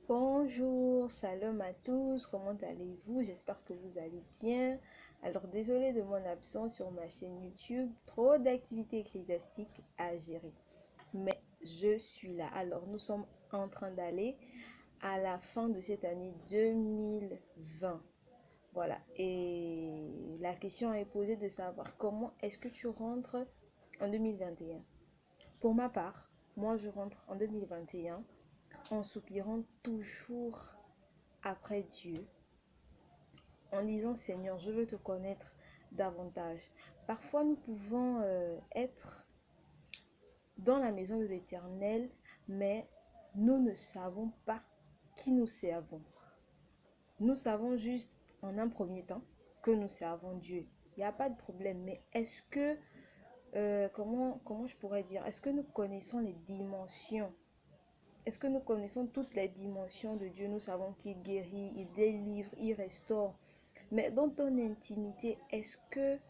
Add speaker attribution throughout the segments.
Speaker 1: Bonjour, salam à tous, comment allez-vous? J'espère que vous allez bien. Alors, désolé de mon absence sur ma chaîne YouTube, trop d'activités ecclésiastiques à gérer. Mais je suis là. Alors, nous sommes en train d'aller à la fin de cette année 2020. Voilà, et la question est posée de savoir comment est-ce que tu rentres en 2021. Pour ma part, moi je rentre en 2021 en soupirant toujours après Dieu, en disant Seigneur, je veux te connaître davantage. Parfois, nous pouvons être dans la maison de l'Éternel, mais nous ne savons pas qui nous servons. Nous savons juste en un premier temps que nous servons Dieu. Il n'y a pas de problème, mais est-ce que, comment je pourrais dire, est-ce que nous connaissons les dimensions? Est-ce que nous connaissons toutes les dimensions de Dieu? Nous savons qu'il guérit, il délivre, il restaure. Mais dans ton intimité, est-ce que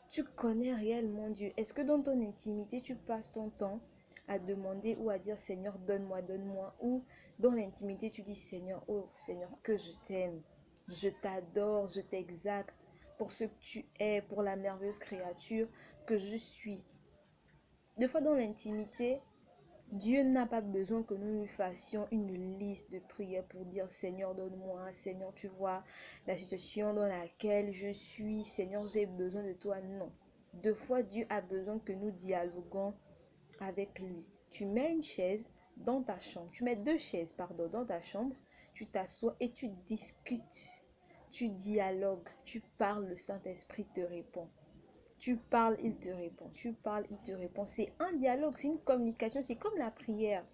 Speaker 1: tu connais réellement Dieu? Est-ce que dans ton intimité, tu passes ton temps à demander ou à dire Seigneur, donne-moi, donne-moi? Ou dans l'intimité, tu dis Seigneur, oh Seigneur, que je t'aime, je t'adore, je t'exalte pour ce que tu es, pour la merveilleuse créature que je suis. Des fois, dans l'intimité, Dieu n'a pas besoin que nous lui fassions une liste de prières pour dire Seigneur donne-moi, Seigneur tu vois la situation dans laquelle je suis, Seigneur j'ai besoin de toi. Non. Deux fois Dieu a besoin que nous dialoguons avec lui. Tu mets une chaise dans ta chambre, tu mets deux chaises pardon dans ta chambre, tu t'assois et tu discutes, tu dialogues, tu parles, le Saint-Esprit te répond. Tu parles, il te répond. Tu parles, il te répond. C'est un dialogue, c'est une communication. C'est comme la prière.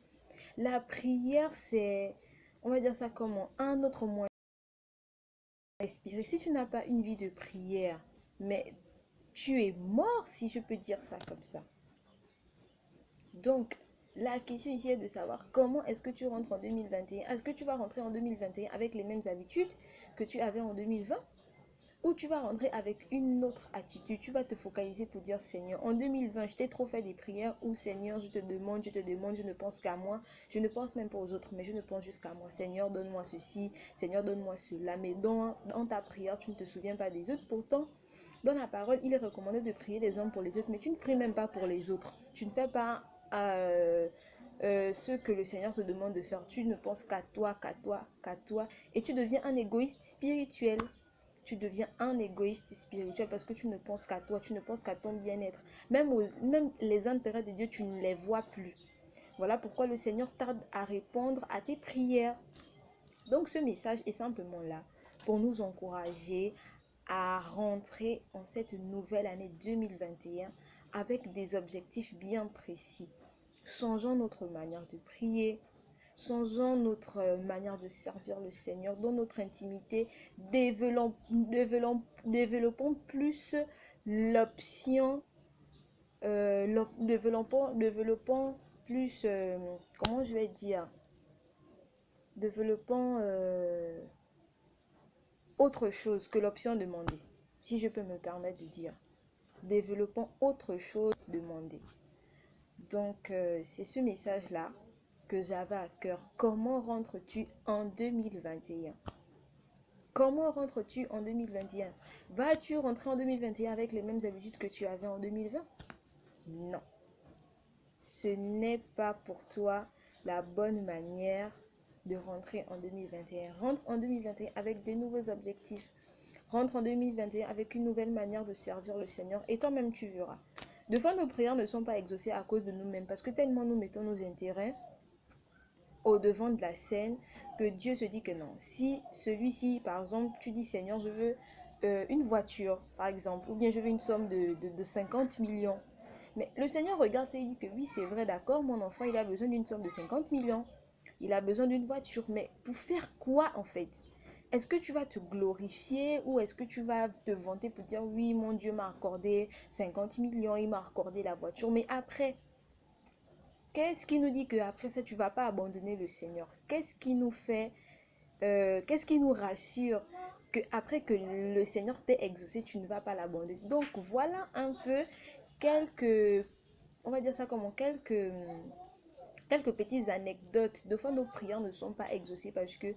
Speaker 1: La prière, c'est, on va dire ça comment, un autre moyen de respirer. Si tu n'as pas une vie de prière, mais tu es mort, si je peux dire ça comme ça. Donc, la question ici est de savoir comment est-ce que tu rentres en 2021. Est-ce que tu vas rentrer en 2021 avec les mêmes habitudes que tu avais en 2020? Ou tu vas rentrer avec une autre attitude, tu vas te focaliser pour dire Seigneur, en 2020, je t'ai trop fait des prières où Seigneur, je te demande, je ne pense qu'à moi, je ne pense même pas aux autres, mais je ne pense juste qu'à moi. Seigneur, donne-moi ceci, Seigneur, donne-moi cela. Mais dans ta prière, tu ne te souviens pas des autres. Pourtant, dans la parole, il est recommandé de prier les uns pour les autres, mais tu ne pries même pas pour les autres. Tu ne fais pas ce que le Seigneur te demande de faire. Tu ne penses qu'à toi, qu'à toi, qu'à toi. Et tu deviens un égoïste spirituel. Tu deviens un égoïste spirituel parce que tu ne penses qu'à toi, tu ne penses qu'à ton bien-être. Même les intérêts de Dieu, tu ne les vois plus. Voilà pourquoi le Seigneur tarde à répondre à tes prières. Donc ce message est simplement là pour nous encourager à rentrer en cette nouvelle année 2021 avec des objectifs bien précis. Changeons notre manière de prier, changeons notre manière de servir le Seigneur dans notre intimité, développons plus l'option, développons plus, comment je vais dire, développons autre chose que l'option demandée, si je peux me permettre de dire. Développons autre chose demandée. Donc, c'est ce message-là que j'avais à cœur. Comment rentres-tu en 2021? Comment rentres-tu en 2021? Vas-tu rentrer en 2021 avec les mêmes habitudes que tu avais en 2020? Non. Ce n'est pas pour toi la bonne manière de rentrer en 2021. Rentre en 2021 avec des nouveaux objectifs. Rentre en 2021 avec une nouvelle manière de servir le Seigneur et toi-même tu verras. De fois, nos prières ne sont pas exaucées à cause de nous-mêmes parce que tellement nous mettons nos intérêts au devant de la scène que Dieu se dit que non. Si celui-ci, par exemple, tu dis Seigneur, je veux une voiture, par exemple, ou bien je veux une somme de 50 millions. Mais le Seigneur regarde ça et dit que oui, c'est vrai, d'accord, mon enfant, il a besoin d'une somme de 50 millions. Il a besoin d'une voiture. Mais pour faire quoi en fait? Est-ce que tu vas te glorifier ou est-ce que tu vas te vanter pour dire oui, mon Dieu m'a accordé 50 millions, il m'a accordé la voiture. Mais après, qu'est-ce qui nous dit qu'après ça, tu ne vas pas abandonner le Seigneur? Qu'est-ce qui nous fait, qu'est-ce qui nous rassure qu'après que le Seigneur t'ait exaucé, tu ne vas pas l'abandonner? Donc voilà un peu quelques, on va dire ça comment, quelques quelques petites anecdotes. De fois, nos prières ne sont pas exaucées parce que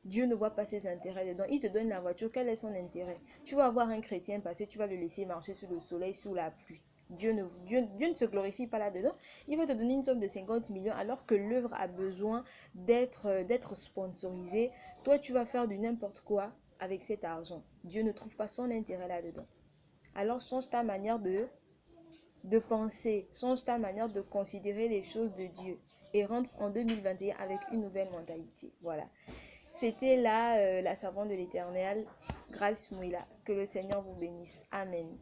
Speaker 1: Dieu ne voit pas ses intérêts dedans. Il te donne la voiture, quel est son intérêt? Tu vas voir un chrétien passer, tu vas le laisser marcher sous le soleil, sous la pluie. Dieu ne se glorifie pas là-dedans. Il va te donner une somme de 50 millions alors que l'œuvre a besoin d'être sponsorisée. Toi, tu vas faire du n'importe quoi avec cet argent. Dieu ne trouve pas son intérêt là-dedans. Alors change ta manière de penser, change ta manière de considérer les choses de Dieu et rentre en 2021 avec une nouvelle mentalité. Voilà. C'était là la servante de l'Éternel, Grace Mouila. Que le Seigneur vous bénisse. Amen.